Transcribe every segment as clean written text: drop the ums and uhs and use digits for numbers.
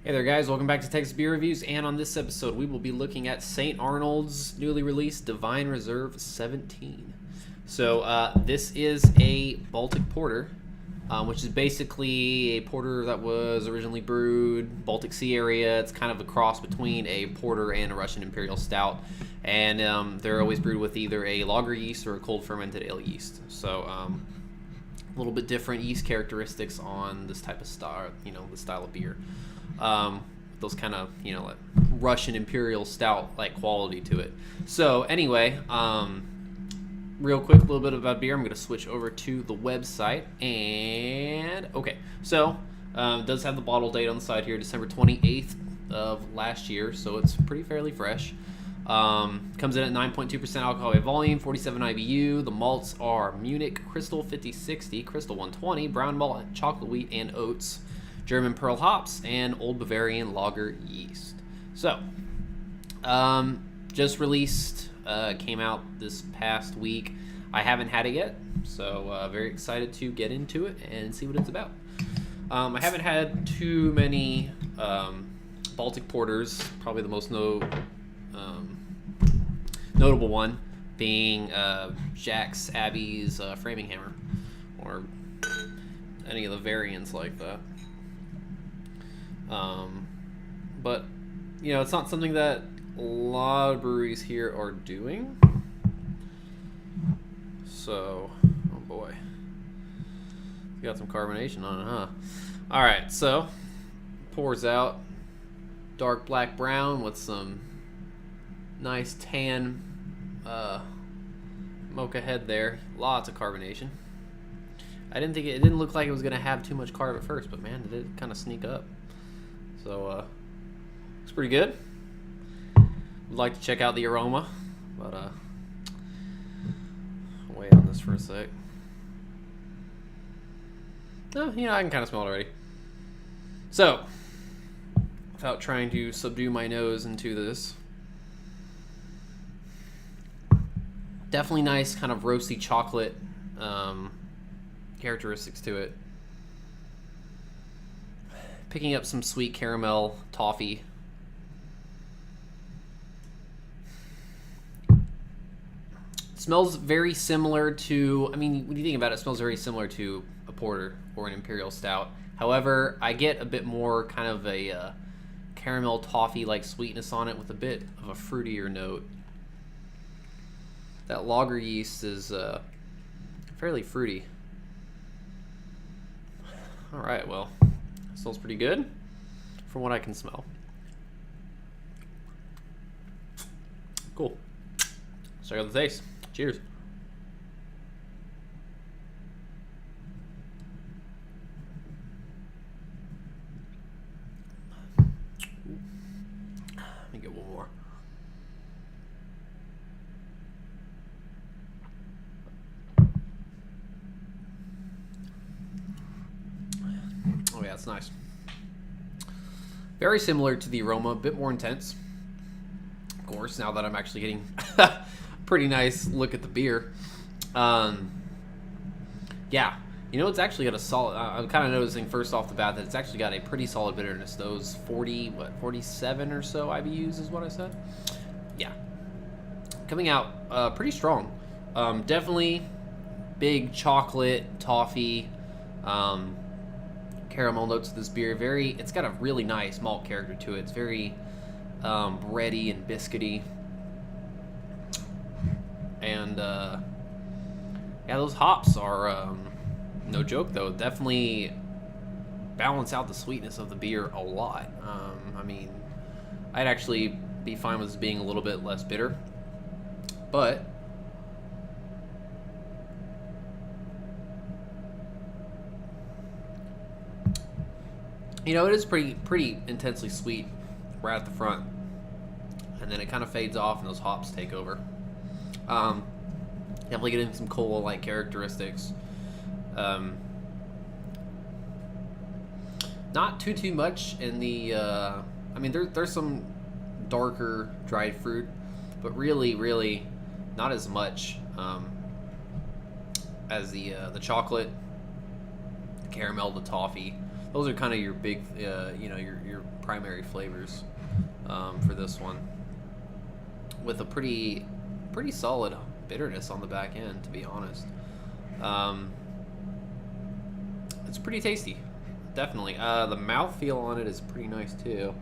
Hey there guys, welcome back to Texas Beer Reviews, and on this episode we will be looking at St. Arnold's newly released Divine Reserve 17. So this is a Baltic porter, which is basically a porter that was originally brewed Baltic Sea area. It's kind of a cross between a porter and a Russian Imperial Stout, and they're always brewed with either a lager yeast or a cold fermented ale yeast. So a little bit different yeast characteristics on this type of style, the style of beer. Those kind of, like Russian Imperial Stout like quality to it. So anyway, real quick, a little bit about beer. I'm going to switch over to the website, and okay, so it does have the bottle date on the side here, December 28th of last year, so it's pretty fairly fresh. Comes in at 9.2% alcohol by volume, 47 IBU. The malts are Munich Crystal 5060, Crystal 120, brown malt, chocolate wheat, and oats, German Pearl hops, and Old Bavarian lager yeast. So, just released, came out this past week. I haven't had it yet, so very excited to get into it and see what it's about. I haven't had too many Baltic porters. Probably the most notable one being Jack's Abbey's Framing Hammer, or any of the variants like that. But it's not something that a lot of breweries here are doing. So, oh boy, got some carbonation on it, huh? All right, so pours out dark black brown with some nice tan mocha head there. Lots of carbonation. I didn't think it didn't look like it was gonna have too much carb at first, but man, it did kind of sneak up. So it's pretty good. Would like to check out the aroma, but I'll wait on this for a sec. Oh, I can kind of smell it already. So, without trying to subdue my nose into this, definitely nice kind of roasty chocolate characteristics to it. Picking up some sweet caramel toffee. Smells very similar to, when you think about it, it smells very similar to a porter or an Imperial Stout. However, I get a bit more kind of a caramel toffee-like sweetness on it with a bit of a fruitier note. That lager yeast is fairly fruity. All right, well, smells pretty good from what I can smell. Cool. Let's check out the taste. Cheers. Let me get one more. Oh yeah, it's nice. Very similar to the aroma, a bit more intense. Of course, now that I'm actually getting a pretty nice look at the beer. Yeah, it's actually got a solid, I'm kind of noticing first off the bat that it's actually got a pretty solid bitterness. Those 47 or so IBUs is what I said? Yeah. Coming out pretty strong. Definitely big chocolate, toffee, caramel notes to this beer. It's got a really nice malt character to it. It's very bready and biscuity. And yeah, those hops are no joke though. Definitely balance out the sweetness of the beer a lot. I'd actually be fine with this being a little bit less bitter, but it is pretty intensely sweet right at the front, and then it kind of fades off and those hops take over. Definitely getting some cola-like characteristics. Not too much in the. There's some darker dried fruit, but really not as much as the chocolate, the caramel, the toffee. those are kind of your big, your primary flavors for this one, with a pretty solid bitterness on the back end, to be honest. It's pretty tasty, definitely. The mouthfeel on it is pretty nice too.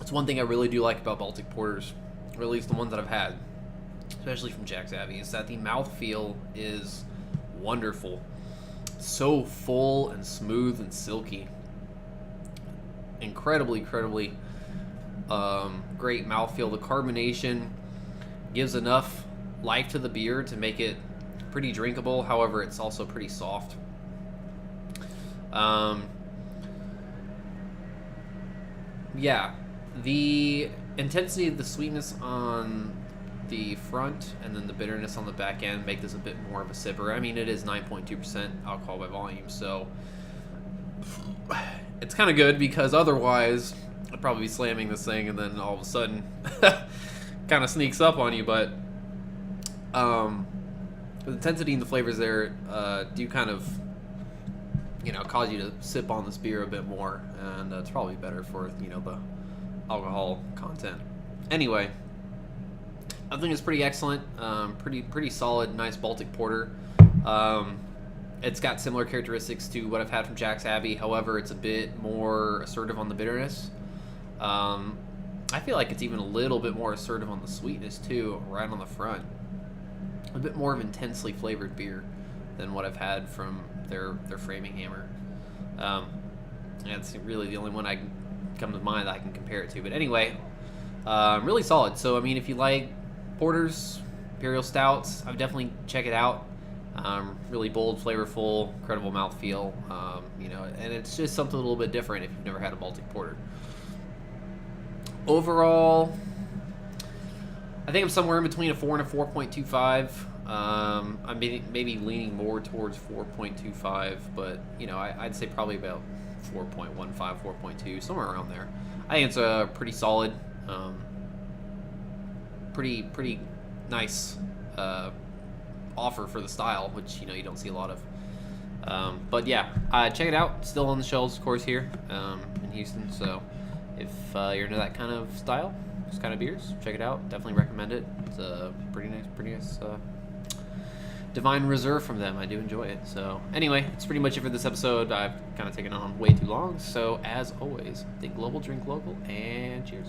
It's one thing I really do like about Baltic porters, or at least the ones that I've had, especially from Jack's Abbey, is that the mouthfeel is wonderful. So full and smooth and silky. Incredibly great mouthfeel. The carbonation gives enough life to the beer to make it pretty drinkable. However, it's also pretty soft. Yeah, the intensity of the sweetness on the front and then the bitterness on the back end make this a bit more of a sipper. I mean, it is 9.2% alcohol by volume, so it's kind of good, because otherwise I'd probably be slamming this thing and then all of a sudden kind of sneaks up on you. But the intensity and the flavors there do kind of, cause you to sip on this beer a bit more, and it's probably better for, the alcohol content. Anyway, I think it's pretty excellent, pretty solid, nice Baltic porter. It's got similar characteristics to what I've had from Jack's Abbey. However, it's a bit more assertive on the bitterness. I feel like it's even a little bit more assertive on the sweetness too, right on the front. A bit more of intensely flavored beer than what I've had from their Framing Hammer. It's really the only one I can come to mind that I can compare it to. But anyway, really solid. So I mean, if you like porters, imperial stouts, I would definitely check it out. Really bold, flavorful, incredible mouthfeel, and it's just something a little bit different if you've never had a Baltic porter. Overall, I think I'm somewhere in between a 4 and a 4.25. I'm maybe leaning more towards 4.25, but I'd say probably about 4.15, 4.2, somewhere around there. I think it's a pretty solid, pretty nice offer for the style, which you don't see a lot of. But yeah, check it out. Still on the shelves, of course, here in Houston. So if you're into that kind of style, those kind of beers, check it out. Definitely recommend it. It's a pretty nice Divine Reserve from them. I do enjoy it. So anyway, it's pretty much it for this episode. I've kind of taken on way too long. So as always, think global, drink local, and cheers.